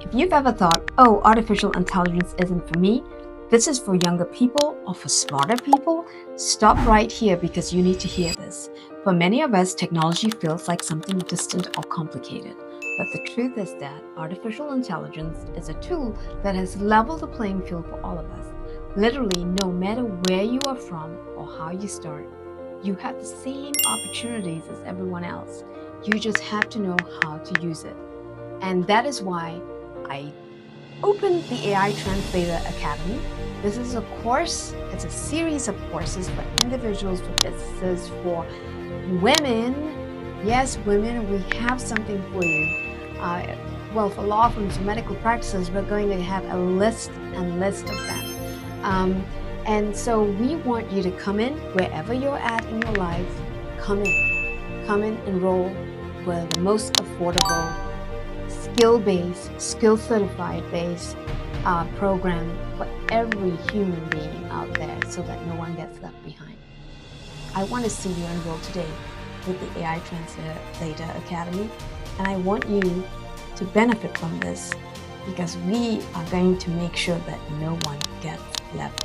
If you've ever thought, oh, artificial intelligence isn't for me, this is for younger people or for smarter people, stop right here because you need to hear this. For many of us, technology feels like something distant or complicated. But the truth is that artificial intelligence is a tool that has leveled the playing field for all of us. Literally, no matter where you are from or how you start, you have the same opportunities as everyone else. You just have to know how to use it. And that is why I opened the AI Translator Academy. This is a course, it's a series of courses for individuals, for businesses, for women. Yes, women, we have something for you. Well, for law firms, for medical practices, we're going to have a list of them. And so we want you to come in wherever you're at in your life. Come in, enroll with the most affordable, skill-based, skill-certified based program for every human being out there so that no one gets left behind. I want to see you enroll today with the AI Translator Academy, and I want you to benefit from this because we are going to make sure that no one gets left